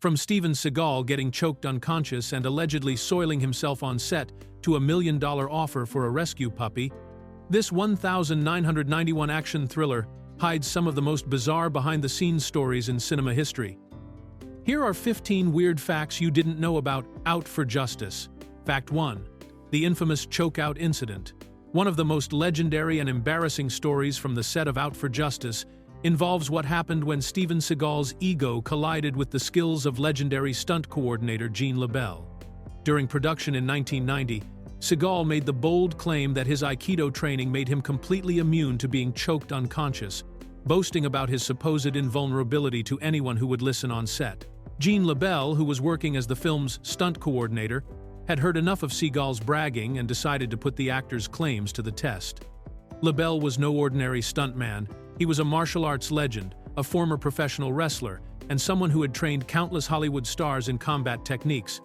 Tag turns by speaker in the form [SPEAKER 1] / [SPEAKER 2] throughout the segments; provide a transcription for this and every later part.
[SPEAKER 1] From Steven Seagal getting choked unconscious and allegedly soiling himself on set to a $1 million offer for a rescue puppy, this 1991 action thriller hides some of the most bizarre behind-the-scenes stories in cinema history. Here are 15 weird facts you didn't know about Out for Justice. Fact 1. The infamous chokeout incident. One of the most legendary and embarrassing stories from the set of Out for Justice involves what happened when Steven Seagal's ego collided with the skills of legendary stunt coordinator Gene LeBell. During production in 1990, Seagal made the bold claim that his Aikido training made him completely immune to being choked unconscious, boasting about his supposed invulnerability to anyone who would listen on set. Gene LeBell, who was working as the film's stunt coordinator, had heard enough of Seagal's bragging and decided to put the actor's claims to the test. LeBell was no ordinary stuntman. He was a martial arts legend, a former professional wrestler, and someone who had trained countless Hollywood stars in combat techniques.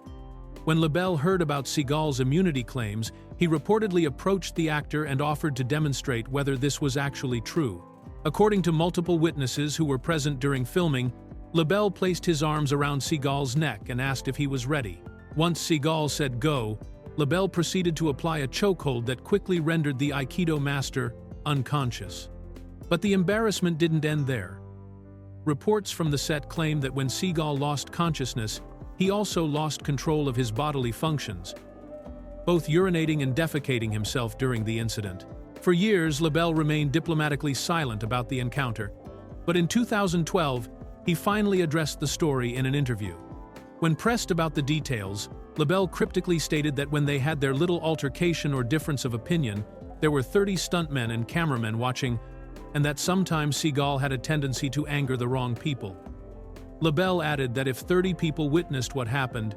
[SPEAKER 1] When LeBell heard about Seagal's immunity claims, he reportedly approached the actor and offered to demonstrate whether this was actually true. According to multiple witnesses who were present during filming, LeBell placed his arms around Seagal's neck and asked if he was ready. Once Seagal said go, LeBell proceeded to apply a chokehold that quickly rendered the Aikido master unconscious. But the embarrassment didn't end there. Reports from the set claim that when Seagal lost consciousness, he also lost control of his bodily functions, both urinating and defecating himself during the incident. For years, LeBell remained diplomatically silent about the encounter, but in 2012, he finally addressed the story in an interview. When pressed about the details, LeBell cryptically stated that when they had their little altercation or difference of opinion, there were 30 stuntmen and cameramen watching, and that sometimes Seagal had a tendency to anger the wrong people. LeBell added that if 30 people witnessed what happened,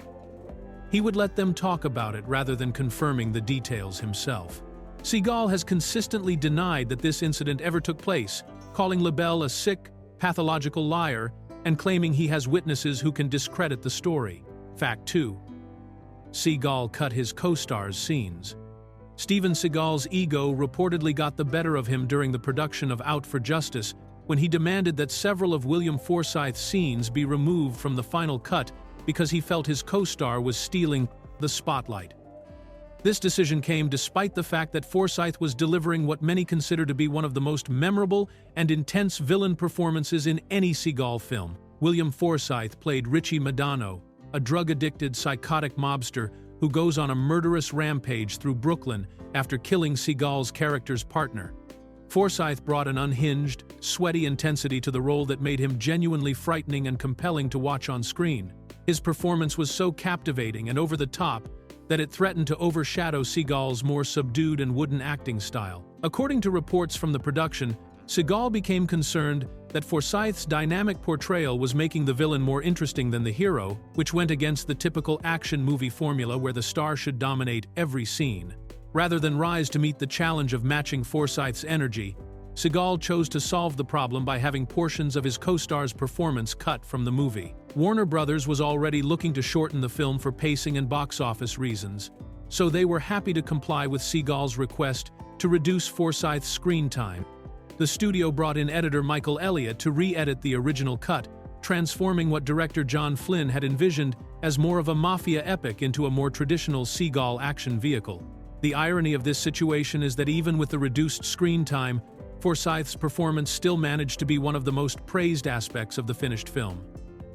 [SPEAKER 1] he would let them talk about it rather than confirming the details himself. Seagal has consistently denied that this incident ever took place, calling LeBell a sick, pathological liar and claiming he has witnesses who can discredit the story. Fact 2. Seagal cut his co-star's scenes. Steven Seagal's ego reportedly got the better of him during the production of Out for Justice when he demanded that several of William Forsythe's scenes be removed from the final cut because he felt his co-star was stealing the spotlight. This decision came despite the fact that Forsythe was delivering what many consider to be one of the most memorable and intense villain performances in any Seagal film. William Forsythe played Richie Madano, a drug-addicted, psychotic mobster who goes on a murderous rampage through Brooklyn after killing Seagal's character's partner. Forsythe brought an unhinged, sweaty intensity to the role that made him genuinely frightening and compelling to watch on screen. His performance was so captivating and over the top that it threatened to overshadow Seagal's more subdued and wooden acting style. According to reports from the production, Seagal became concerned that Forsythe's dynamic portrayal was making the villain more interesting than the hero, which went against the typical action movie formula where the star should dominate every scene. Rather than rise to meet the challenge of matching Forsythe's energy, Seagal chose to solve the problem by having portions of his co-star's performance cut from the movie. Warner Brothers was already looking to shorten the film for pacing and box office reasons, so they were happy to comply with Seagal's request to reduce Forsythe's screen time. The studio brought in editor Michael Elliott to re-edit the original cut, transforming what director John Flynn had envisioned as more of a mafia epic into a more traditional Seagal action vehicle. The irony of this situation is that even with the reduced screen time, Forsythe's performance still managed to be one of the most praised aspects of the finished film.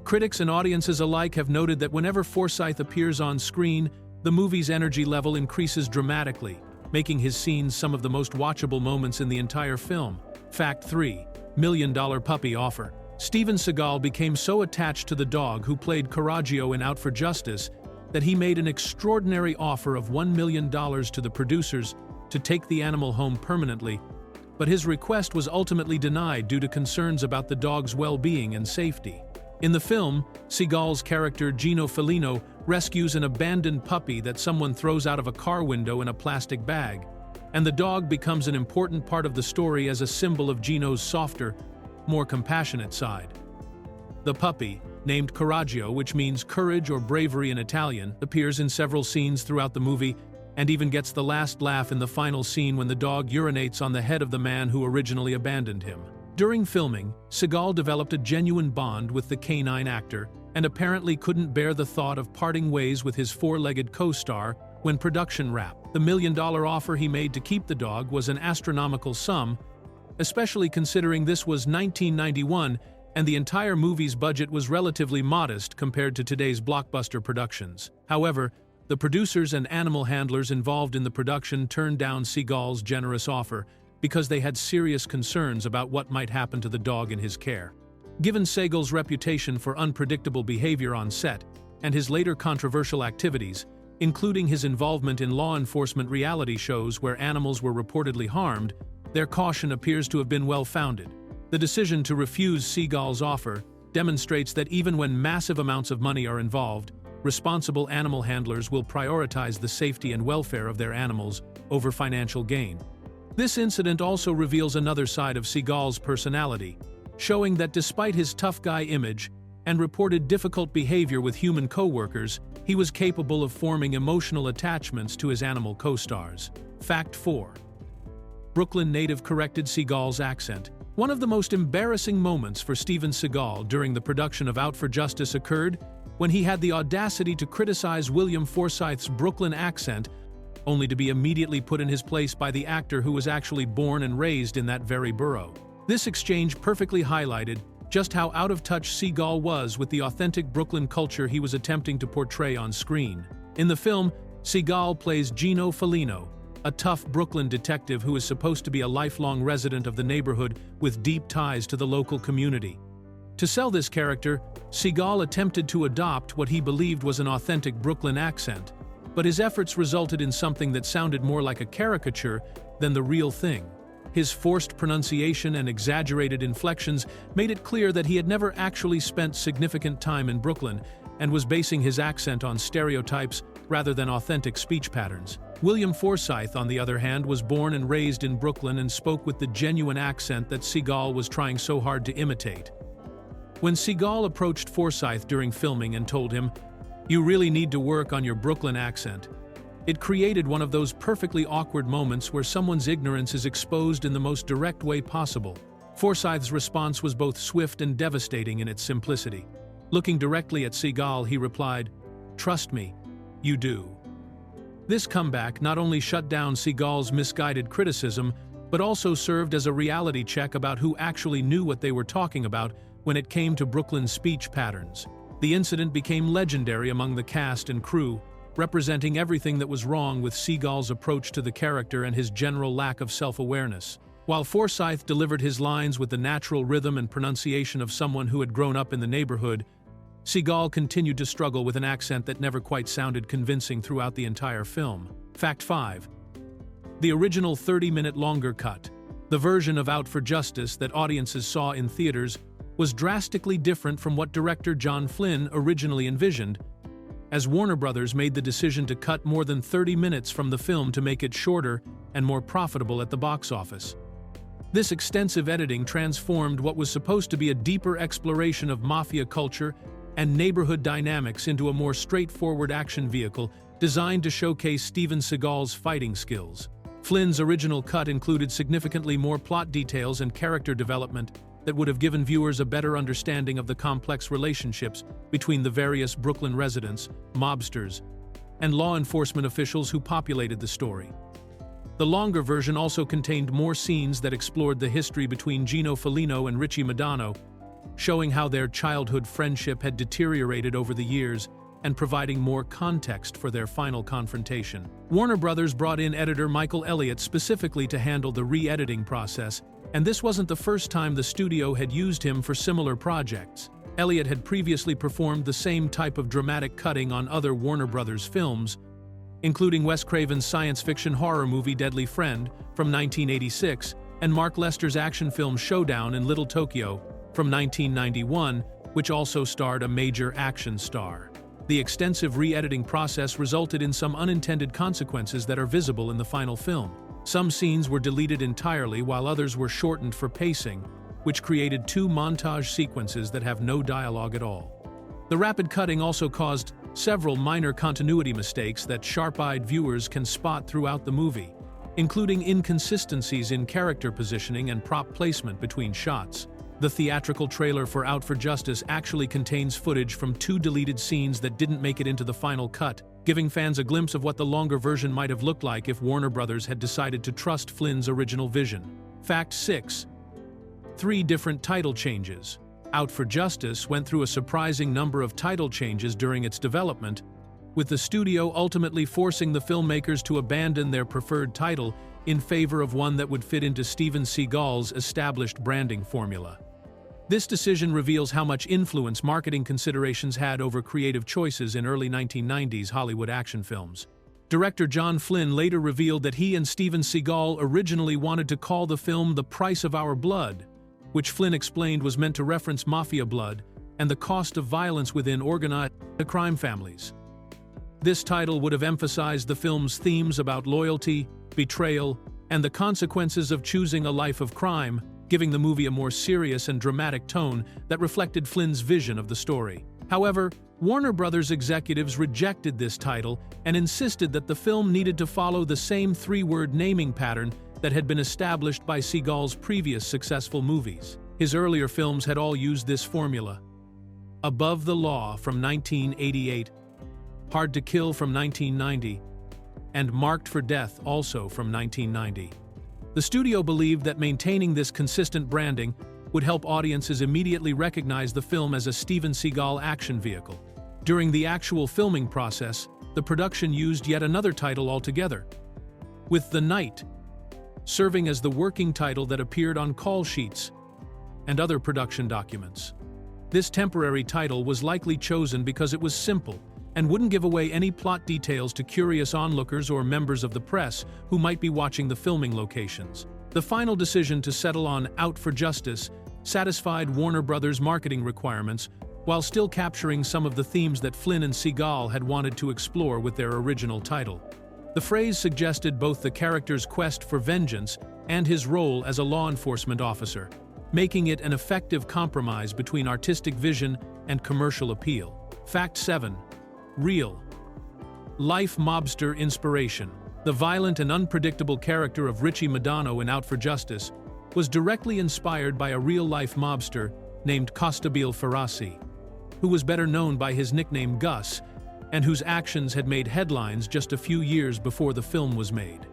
[SPEAKER 1] Critics and audiences alike have noted that whenever Forsythe appears on screen, the movie's energy level increases dramatically, making his scenes some of the most watchable moments in the entire film. Fact 3. $1 million puppy offer. Steven Seagal became so attached to the dog who played Coraggio in Out for Justice that he made an extraordinary offer of $1 million to the producers to take the animal home permanently, but his request was ultimately denied due to concerns about the dog's well-being and safety. In the film, Seagal's character Gino Felino rescues an abandoned puppy that someone throws out of a car window in a plastic bag, and the dog becomes an important part of the story as a symbol of Gino's softer, more compassionate side. The puppy, named Coraggio, which means courage or bravery in Italian, appears in several scenes throughout the movie and even gets the last laugh in the final scene when the dog urinates on the head of the man who originally abandoned him. During filming, Seagal developed a genuine bond with the canine actor and apparently couldn't bear the thought of parting ways with his four-legged co-star when production wrapped. The $1 million offer he made to keep the dog was an astronomical sum, especially considering this was 1991 and the entire movie's budget was relatively modest compared to today's blockbuster productions. However, the producers and animal handlers involved in the production turned down Seagal's generous offer because they had serious concerns about what might happen to the dog in his care. Given Seagal's reputation for unpredictable behavior on set and his later controversial activities, including his involvement in law enforcement reality shows where animals were reportedly harmed, their caution appears to have been well-founded. The decision to refuse Seagal's offer demonstrates that even when massive amounts of money are involved, responsible animal handlers will prioritize the safety and welfare of their animals over financial gain. This incident also reveals another side of Seagal's personality, showing that despite his tough guy image and reported difficult behavior with human co-workers, he was capable of forming emotional attachments to his animal co-stars. Fact 4. Brooklyn native corrected Seagal's accent. One of the most embarrassing moments for Steven Seagal during the production of Out for Justice occurred when he had the audacity to criticize William Forsythe's Brooklyn accent, only to be immediately put in his place by the actor who was actually born and raised in that very borough. This exchange perfectly highlighted just how out of touch Seagal was with the authentic Brooklyn culture he was attempting to portray on screen. In the film, Seagal plays Gino Felino, a tough Brooklyn detective who is supposed to be a lifelong resident of the neighborhood with deep ties to the local community. To sell this character, Seagal attempted to adopt what he believed was an authentic Brooklyn accent, but his efforts resulted in something that sounded more like a caricature than the real thing. His forced pronunciation and exaggerated inflections made it clear that he had never actually spent significant time in Brooklyn and was basing his accent on stereotypes rather than authentic speech patterns. William Forsythe, on the other hand, was born and raised in Brooklyn and spoke with the genuine accent that Seagal was trying so hard to imitate. When Seagal approached Forsythe during filming and told him, "You really need to work on your Brooklyn accent," it created one of those perfectly awkward moments where someone's ignorance is exposed in the most direct way possible. Forsythe's response was both swift and devastating in its simplicity. Looking directly at Seagal, he replied, "Trust me, you do." This comeback not only shut down Seagal's misguided criticism, but also served as a reality check about who actually knew what they were talking about when it came to Brooklyn's speech patterns. The incident became legendary among the cast and crew, representing everything that was wrong with Seagal's approach to the character and his general lack of self-awareness. While Forsythe delivered his lines with the natural rhythm and pronunciation of someone who had grown up in the neighborhood, Seagal continued to struggle with an accent that never quite sounded convincing throughout the entire film. Fact 5. The original 30-minute longer cut, the version of Out for Justice that audiences saw in theaters, was drastically different from what director John Flynn originally envisioned, as Warner Brothers made the decision to cut more than 30 minutes from the film to make it shorter and more profitable at the box office. This extensive editing transformed what was supposed to be a deeper exploration of mafia culture and neighborhood dynamics into a more straightforward action vehicle designed to showcase Steven Seagal's fighting skills. Flynn's original cut included significantly more plot details and character development that would have given viewers a better understanding of the complex relationships between the various Brooklyn residents, mobsters, and law enforcement officials who populated the story. The longer version also contained more scenes that explored the history between Gino Felino and Richie Madano, showing how their childhood friendship had deteriorated over the years and providing more context for their final confrontation. Warner Brothers brought in editor Michael Elliott specifically to handle the re-editing process, and this wasn't the first time the studio had used him for similar projects. Elliott had previously performed the same type of dramatic cutting on other Warner Brothers films, including Wes Craven's science fiction horror movie Deadly Friend from 1986 and Mark Lester's action film Showdown in Little Tokyo from 1991, which also starred a major action star. The extensive re-editing process resulted in some unintended consequences that are visible in the final film. Some scenes were deleted entirely while others were shortened for pacing, which created two montage sequences that have no dialogue at all. The rapid cutting also caused several minor continuity mistakes that sharp-eyed viewers can spot throughout the movie, including inconsistencies in character positioning and prop placement between shots. The theatrical trailer for Out for Justice actually contains footage from 2 deleted scenes that didn't make it into the final cut, giving fans a glimpse of what the longer version might have looked like if Warner Brothers had decided to trust Flynn's original vision. Fact 6. 3 different title changes. Out for Justice went through a surprising number of title changes during its development, with the studio ultimately forcing the filmmakers to abandon their preferred title in favor of one that would fit into Steven Seagal's established branding formula. This decision reveals how much influence marketing considerations had over creative choices in early 1990s Hollywood action films. Director John Flynn later revealed that he and Steven Seagal originally wanted to call the film The Price of Our Blood, which Flynn explained was meant to reference mafia blood and the cost of violence within organized crime families. This title would have emphasized the film's themes about loyalty, betrayal, and the consequences of choosing a life of crime, giving the movie a more serious and dramatic tone that reflected Flynn's vision of the story. However, Warner Brothers executives rejected this title and insisted that the film needed to follow the same 3-word naming pattern that had been established by Seagal's previous successful movies. His earlier films had all used this formula. Above the Law from 1988, Hard to Kill from 1990, and Marked for Death also from 1990. The studio believed that maintaining this consistent branding would help audiences immediately recognize the film as a Steven Seagal action vehicle. During the actual filming process, the production used yet another title altogether, with The Night serving as the working title that appeared on call sheets and other production documents. This temporary title was likely chosen because it was simple and wouldn't give away any plot details to curious onlookers or members of the press who might be watching the filming locations. The final decision to settle on Out for Justice satisfied Warner Brothers' marketing requirements while still capturing some of the themes that Flynn and Seagal had wanted to explore with their original title. The phrase suggested both the character's quest for vengeance and his role as a law enforcement officer, making it an effective compromise between artistic vision and commercial appeal. Fact 7. Real life mobster inspiration. The violent and unpredictable character of Richie Madano in Out for Justice was directly inspired by a real-life mobster named Costabile Ferrasi, who was better known by his nickname Gus, and whose actions had made headlines just a few years before the film was made.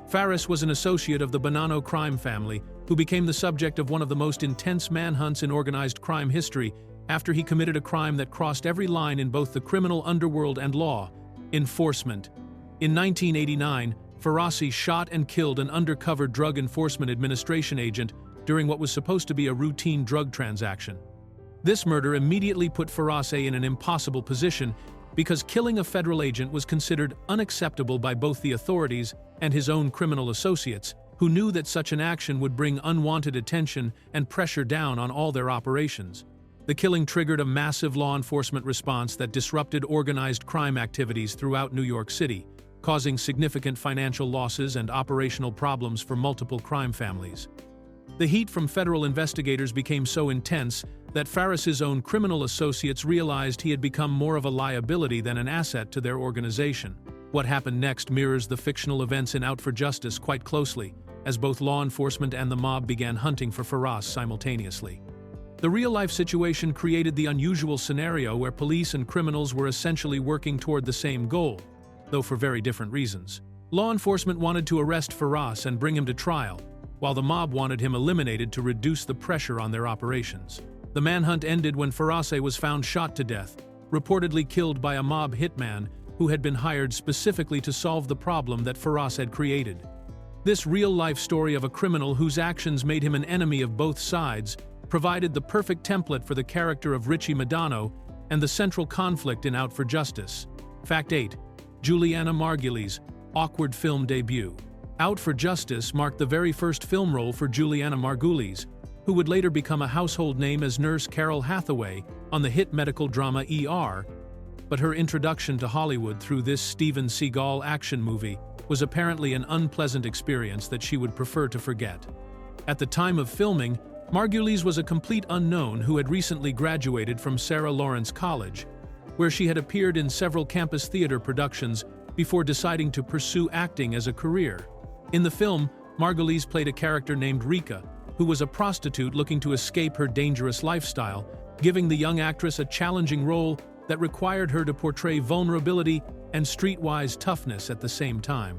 [SPEAKER 1] Faris was an associate of the Bonanno crime family who became the subject of one of the most intense manhunts in organized crime history after he committed a crime that crossed every line in both the criminal underworld and law enforcement. In 1989, Ferrasi shot and killed an undercover Drug Enforcement Administration agent during what was supposed to be a routine drug transaction. This murder immediately put Ferrasi in an impossible position because killing a federal agent was considered unacceptable by both the authorities and his own criminal associates, who knew that such an action would bring unwanted attention and pressure down on all their operations. The killing triggered a massive law enforcement response that disrupted organized crime activities throughout New York City, causing significant financial losses and operational problems for multiple crime families. The heat from federal investigators became so intense that Faris's own criminal associates realized he had become more of a liability than an asset to their organization. What happened next mirrors the fictional events in Out for Justice quite closely, as both law enforcement and the mob began hunting for Faris simultaneously. The real-life situation created the unusual scenario where police and criminals were essentially working toward the same goal, though for very different reasons. Law enforcement wanted to arrest Faris and bring him to trial, while the mob wanted him eliminated to reduce the pressure on their operations. The manhunt ended when Ferrasi was found shot to death, reportedly killed by a mob hitman who had been hired specifically to solve the problem that Faris had created. This real-life story of a criminal whose actions made him an enemy of both sides provided the perfect template for the character of Richie Madano and the central conflict in Out for Justice. Fact 8. Julianna Margulies' awkward film debut. Out for Justice marked the very first film role for Julianna Margulies, who would later become a household name as Nurse Carol Hathaway on the hit medical drama ER, but her introduction to Hollywood through this Steven Seagal action movie was apparently an unpleasant experience that she would prefer to forget. At the time of filming, Margulies was a complete unknown who had recently graduated from Sarah Lawrence College, where she had appeared in several campus theater productions before deciding to pursue acting as a career. In the film, Margulies played a character named Rika, who was a prostitute looking to escape her dangerous lifestyle, giving the young actress a challenging role that required her to portray vulnerability and streetwise toughness at the same time.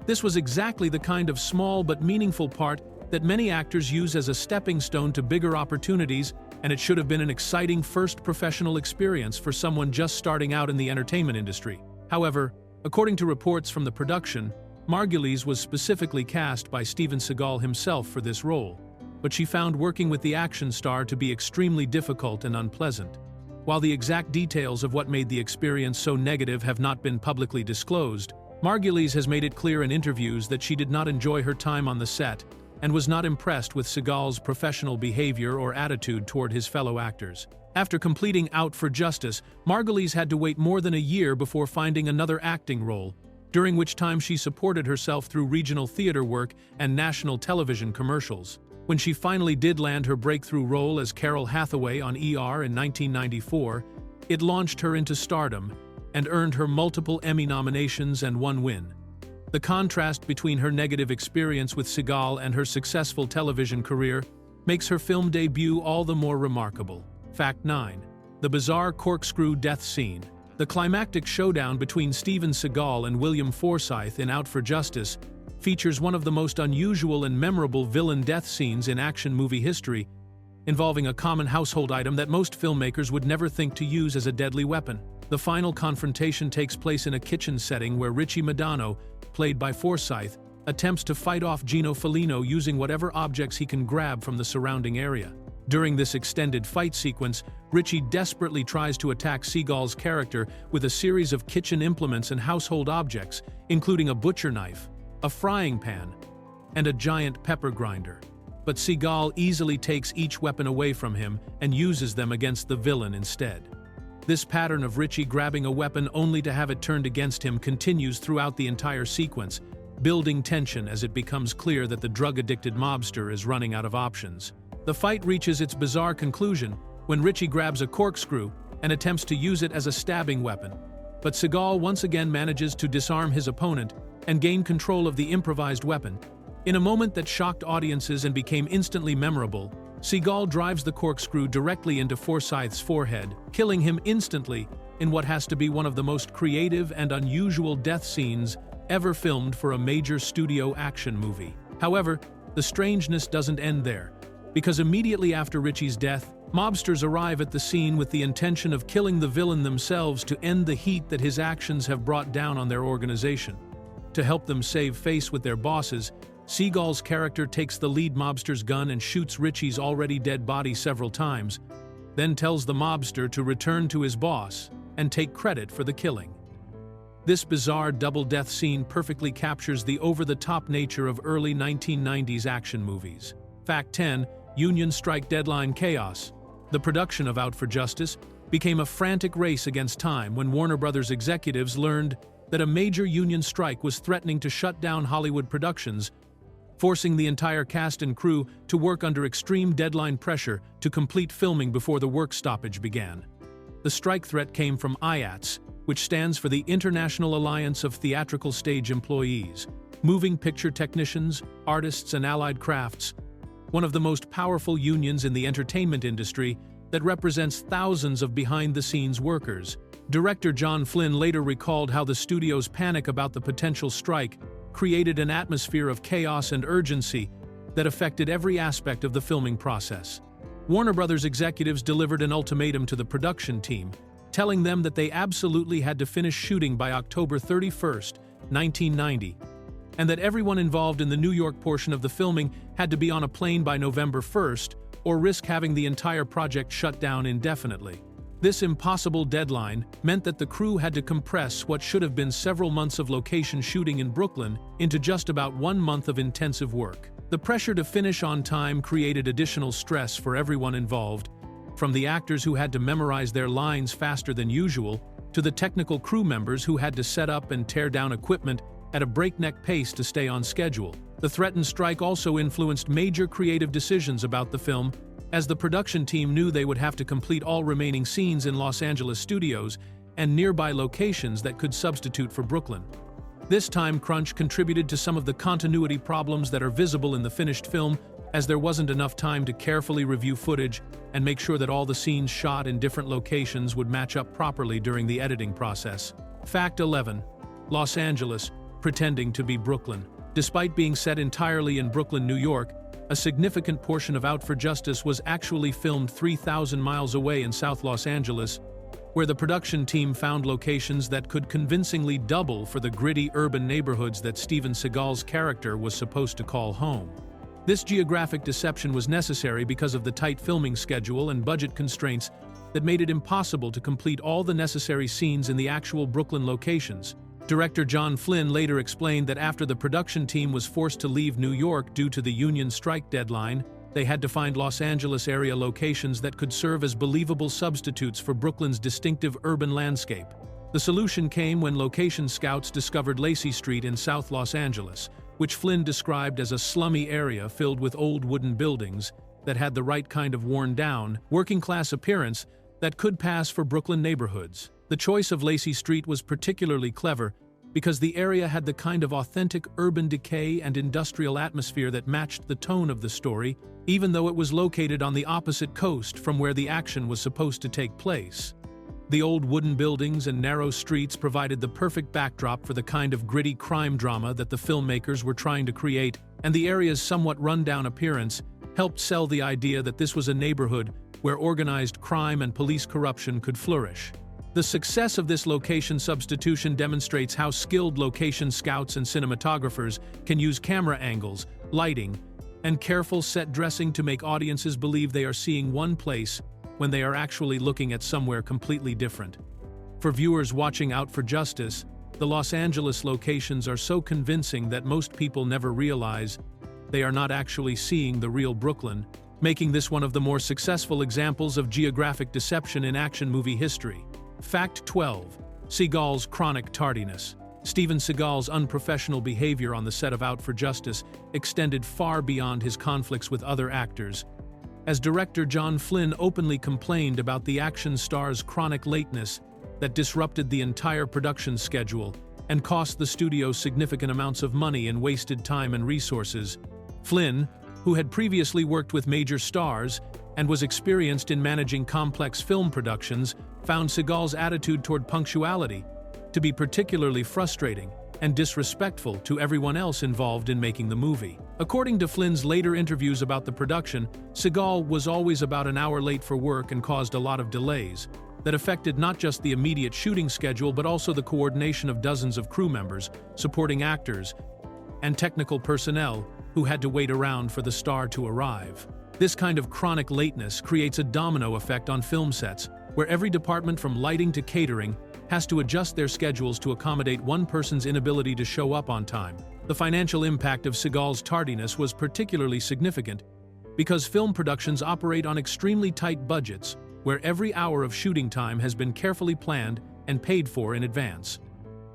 [SPEAKER 1] This was exactly the kind of small but meaningful part that many actors use as a stepping stone to bigger opportunities, and it should have been an exciting first professional experience for someone just starting out in the entertainment industry. However, according to reports from the production, Margulies was specifically cast by Steven Seagal himself for this role, but she found working with the action star to be extremely difficult and unpleasant. While the exact details of what made the experience so negative have not been publicly disclosed, Margulies has made it clear in interviews that she did not enjoy her time on the set and was not impressed with Seagal's professional behavior or attitude toward his fellow actors. After completing Out for Justice, Margulies had to wait more than a year before finding another acting role, during which time she supported herself through regional theater work and national television commercials. When she finally did land her breakthrough role as Carol Hathaway on ER in 1994, it launched her into stardom and earned her multiple Emmy nominations and one win. The contrast between her negative experience with Seagal and her successful television career makes her film debut all the more remarkable. Fact 9. The bizarre Corkscrew death scene. The climactic showdown between Steven Seagal and William Forsythe in Out for Justice features one of the most unusual and memorable villain death scenes in action movie history, involving a common household item that most filmmakers would never think to use as a deadly weapon. The final confrontation takes place in a kitchen setting where Richie Madano, played by Forsythe, attempts to fight off Gino Felino using whatever objects he can grab from the surrounding area. During this extended fight sequence, Richie desperately tries to attack Seagal's character with a series of kitchen implements and household objects, including a butcher knife, a frying pan, and a giant pepper grinder. But Seagal easily takes each weapon away from him and uses them against the villain instead. This pattern of Richie grabbing a weapon only to have it turned against him continues throughout the entire sequence, building tension as it becomes clear that the drug-addicted mobster is running out of options. The fight reaches its bizarre conclusion when Richie grabs a corkscrew and attempts to use it as a stabbing weapon. But Seagal once again manages to disarm his opponent and gain control of the improvised weapon. In a moment that shocked audiences and became instantly memorable, Seagal drives the corkscrew directly into Forsythe's forehead, killing him instantly in what has to be one of the most creative and unusual death scenes ever filmed for a major studio action movie. However, the strangeness doesn't end there, because immediately after Richie's death, mobsters arrive at the scene with the intention of killing the villain themselves to end the heat that his actions have brought down on their organization. To help them save face with their bosses, Seagal's character takes the lead mobster's gun and shoots Richie's already dead body several times, then tells the mobster to return to his boss and take credit for the killing. This bizarre double-death scene perfectly captures the over-the-top nature of early 1990s action movies. Fact 10. Union strike deadline chaos. The production of Out for Justice became a frantic race against time when Warner Brothers executives learned that a major union strike was threatening to shut down Hollywood productions, forcing the entire cast and crew to work under extreme deadline pressure to complete filming before the work stoppage began. The strike threat came from IATS, which stands for the International Alliance of Theatrical Stage Employees, moving picture technicians, artists, and allied crafts, one of the most powerful unions in the entertainment industry that represents thousands of behind-the-scenes workers. Director John Flynn later recalled how the studio's panic about the potential strike created an atmosphere of chaos and urgency that affected every aspect of the filming process. Warner Brothers executives delivered an ultimatum to the production team, telling them that they absolutely had to finish shooting by October 31st, 1990, and that everyone involved in the New York portion of the filming had to be on a plane by November 1st or risk having the entire project shut down indefinitely. This impossible deadline meant that the crew had to compress what should have been several months of location shooting in Brooklyn into just about 1 month of intensive work. The pressure to finish on time created additional stress for everyone involved, from the actors who had to memorize their lines faster than usual, to the technical crew members who had to set up and tear down equipment at a breakneck pace to stay on schedule. The threatened strike also influenced major creative decisions about the film, as the production team knew they would have to complete all remaining scenes in Los Angeles studios and nearby locations that could substitute for Brooklyn. This time crunch contributed to some of the continuity problems that are visible in the finished film, as there wasn't enough time to carefully review footage and make sure that all the scenes shot in different locations would match up properly during the editing process. Fact 11. Los Angeles, pretending to be Brooklyn. Despite being set entirely in Brooklyn, New York, a significant portion of Out for Justice was actually filmed 3,000 miles away in South Los Angeles, where the production team found locations that could convincingly double for the gritty urban neighborhoods that Steven Seagal's character was supposed to call home. This geographic deception was necessary because of the tight filming schedule and budget constraints that made it impossible to complete all the necessary scenes in the actual Brooklyn locations. Director John Flynn later explained that after the production team was forced to leave New York due to the union strike deadline, they had to find Los Angeles area locations that could serve as believable substitutes for Brooklyn's distinctive urban landscape. The solution came when location scouts discovered Lacey Street in South Los Angeles, which Flynn described as a slummy area filled with old wooden buildings that had the right kind of worn-down, working-class appearance that could pass for Brooklyn neighborhoods. The choice of Lacey Street was particularly clever because the area had the kind of authentic urban decay and industrial atmosphere that matched the tone of the story, even though it was located on the opposite coast from where the action was supposed to take place. The old wooden buildings and narrow streets provided the perfect backdrop for the kind of gritty crime drama that the filmmakers were trying to create, and the area's somewhat run-down appearance helped sell the idea that this was a neighborhood where organized crime and police corruption could flourish. The success of this location substitution demonstrates how skilled location scouts and cinematographers can use camera angles, lighting, and careful set dressing to make audiences believe they are seeing one place when they are actually looking at somewhere completely different. For viewers watching Out for Justice, the Los Angeles locations are so convincing that most people never realize they are not actually seeing the real Brooklyn, making this one of the more successful examples of geographic deception in action movie history. Fact 12. Seagal's chronic tardiness. Steven Seagal's unprofessional behavior on the set of Out for Justice extended far beyond his conflicts with other actors, as director John Flynn openly complained about the action star's chronic lateness that disrupted the entire production schedule and cost the studio significant amounts of money in wasted time and resources. Flynn, who had previously worked with major stars and was experienced in managing complex film productions, found Seagal's attitude toward punctuality to be particularly frustrating and disrespectful to everyone else involved in making the movie. According to Flynn's later interviews about the production, Seagal was always about an hour late for work and caused a lot of delays that affected not just the immediate shooting schedule but also the coordination of dozens of crew members, supporting actors, and technical personnel who had to wait around for the star to arrive. This kind of chronic lateness creates a domino effect on film sets, where every department from lighting to catering has to adjust their schedules to accommodate one person's inability to show up on time. The financial impact of Seagal's tardiness was particularly significant because film productions operate on extremely tight budgets, where every hour of shooting time has been carefully planned and paid for in advance.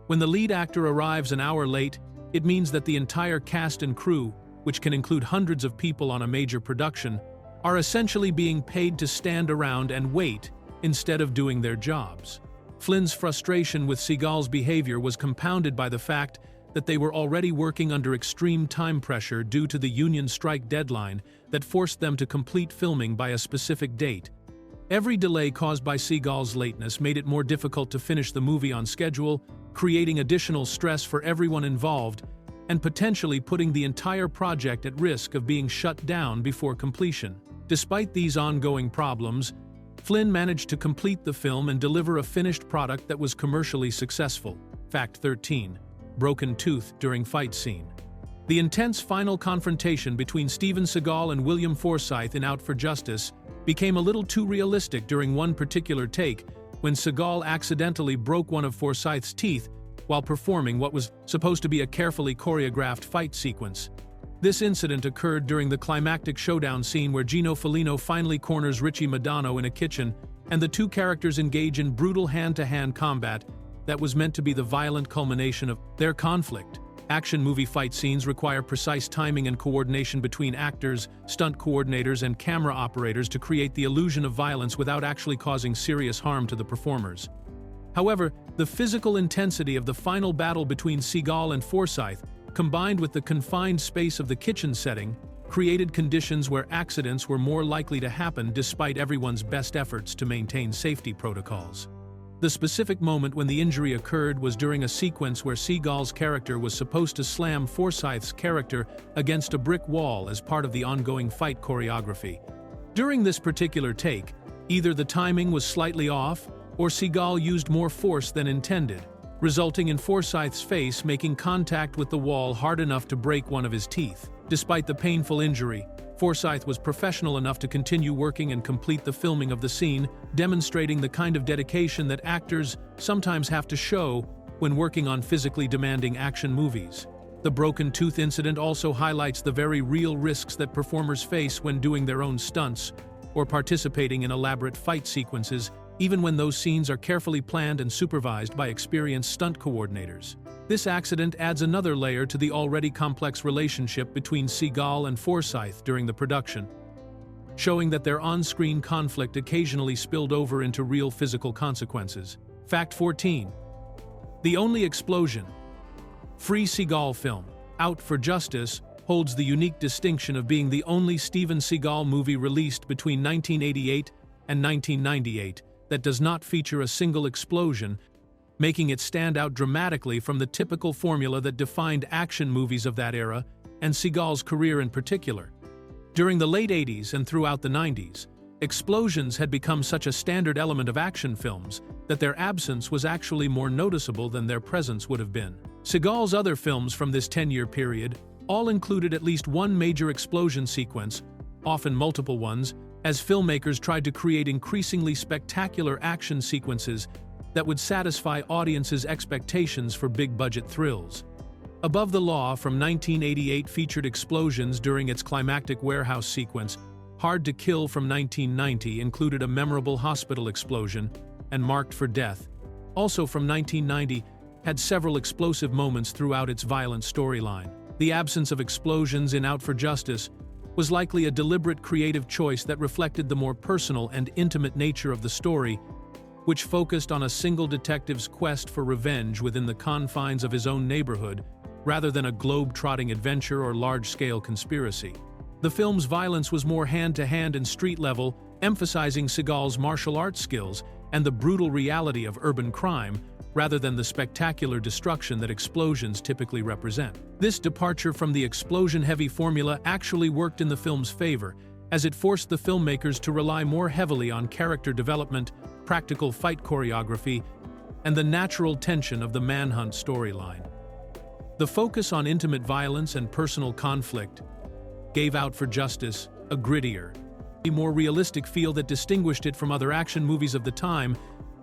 [SPEAKER 1] When the lead actor arrives an hour late, it means that the entire cast and crew, which can include hundreds of people on a major production, are essentially being paid to stand around and wait instead of doing their jobs. Flynn's frustration with Seagal's behavior was compounded by the fact that they were already working under extreme time pressure due to the union strike deadline that forced them to complete filming by a specific date. Every delay caused by Seagal's lateness made it more difficult to finish the movie on schedule, creating additional stress for everyone involved and potentially putting the entire project at risk of being shut down before completion. Despite these ongoing problems, Flynn managed to complete the film and deliver a finished product that was commercially successful. Fact 13. Broken tooth during fight scene. The intense final confrontation between Steven Seagal and William Forsythe in Out for Justice became a little too realistic during one particular take when Seagal accidentally broke one of Forsythe's teeth while performing what was supposed to be a carefully choreographed fight sequence. This incident occurred during the climactic showdown scene where Gino Felino finally corners Richie Madano in a kitchen, and the two characters engage in brutal hand-to-hand combat that was meant to be the violent culmination of their conflict. Action movie fight scenes require precise timing and coordination between actors, stunt coordinators, and camera operators to create the illusion of violence without actually causing serious harm to the performers. However, the physical intensity of the final battle between Seagal and Forsythe, combined with the confined space of the kitchen setting, created conditions where accidents were more likely to happen despite everyone's best efforts to maintain safety protocols. The specific moment when the injury occurred was during a sequence where Seagal's character was supposed to slam Forsyth's character against a brick wall as part of the ongoing fight choreography. During this particular take, either the timing was slightly off, or Seagal used more force than intended, resulting in Forsyth's face making contact with the wall hard enough to break one of his teeth. Despite the painful injury, Forsyth was professional enough to continue working and complete the filming of the scene, demonstrating the kind of dedication that actors sometimes have to show when working on physically demanding action movies. The broken tooth incident also highlights the very real risks that performers face when doing their own stunts or participating in elaborate fight sequences, even when those scenes are carefully planned and supervised by experienced stunt coordinators. This accident adds another layer to the already complex relationship between Seagal and Forsyth during the production, showing that their on-screen conflict occasionally spilled over into real physical consequences. Fact 14. The only explosion. Free Seagal film, Out for Justice, holds the unique distinction of being the only Steven Seagal movie released between 1988 and 1998 that does not feature a single explosion, making it stand out dramatically from the typical formula that defined action movies of that era, and Seagal's career in particular. During the late 80s and throughout the 90s, explosions had become such a standard element of action films that their absence was actually more noticeable than their presence would have been. Seagal's other films from this 10-year period all included at least one major explosion sequence, often multiple ones, as filmmakers tried to create increasingly spectacular action sequences that would satisfy audiences' expectations for big-budget thrills. Above the Law from 1988 featured explosions during its climactic warehouse sequence. Hard to Kill from 1990 included a memorable hospital explosion, and Marked for Death, also from 1990, had several explosive moments throughout its violent storyline. The absence of explosions in Out for Justice was likely a deliberate creative choice that reflected the more personal and intimate nature of the story, which focused on a single detective's quest for revenge within the confines of his own neighborhood, rather than a globe-trotting adventure or large-scale conspiracy. The film's violence was more hand-to-hand and street-level, emphasizing Seagal's martial arts skills and the brutal reality of urban crime, rather than the spectacular destruction that explosions typically represent. This departure from the explosion-heavy formula actually worked in the film's favor, as it forced the filmmakers to rely more heavily on character development, practical fight choreography, and the natural tension of the manhunt storyline. The focus on intimate violence and personal conflict gave Out for Justice a grittier, more realistic feel that distinguished it from other action movies of the time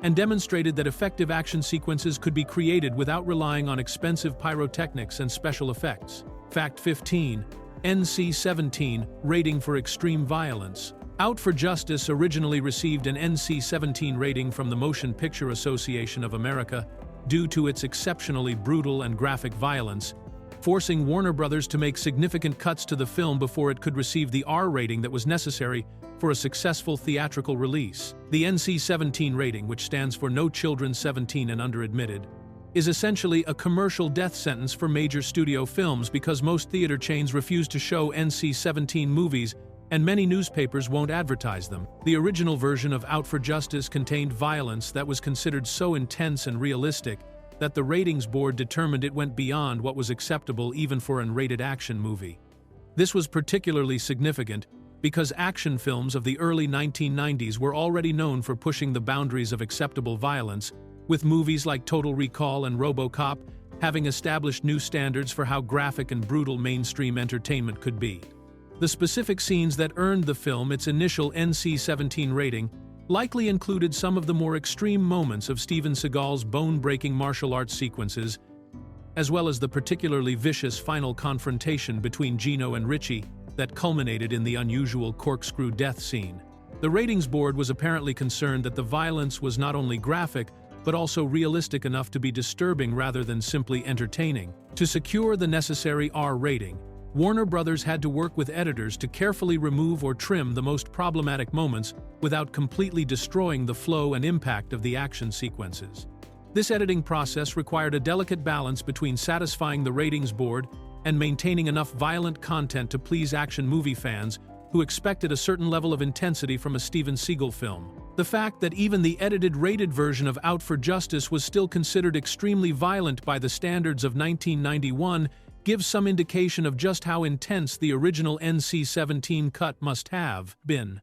[SPEAKER 1] and demonstrated that effective action sequences could be created without relying on expensive pyrotechnics and special effects. Fact 15. NC-17 rating for extreme violence. Out for Justice originally received an NC-17 rating from the Motion Picture Association of America due to its exceptionally brutal and graphic violence, forcing Warner Brothers to make significant cuts to the film before it could receive the R rating that was necessary for a successful theatrical release. The NC-17 rating, which stands for No Children 17 and Under Admitted, is essentially a commercial death sentence for major studio films because most theater chains refuse to show NC-17 movies and many newspapers won't advertise them. The original version of Out for Justice contained violence that was considered so intense and realistic that the ratings board determined it went beyond what was acceptable even for an rated action movie. This was particularly significant because action films of the early 1990s were already known for pushing the boundaries of acceptable violence, with movies like Total Recall and RoboCop having established new standards for how graphic and brutal mainstream entertainment could be. The specific scenes that earned the film its initial NC-17 rating likely included some of the more extreme moments of Steven Seagal's bone-breaking martial arts sequences, as well as the particularly vicious final confrontation between Gino and Richie that culminated in the unusual corkscrew death scene. The ratings board was apparently concerned that the violence was not only graphic, but also realistic enough to be disturbing rather than simply entertaining. To secure the necessary R rating, Warner Brothers had to work with editors to carefully remove or trim the most problematic moments without completely destroying the flow and impact of the action sequences. This editing process required a delicate balance between satisfying the ratings board and maintaining enough violent content to please action movie fans who expected a certain level of intensity from a Steven Seagal film. The fact that even the edited rated version of Out for Justice was still considered extremely violent by the standards of 1991 gives some indication of just how intense the original NC-17 cut must have been.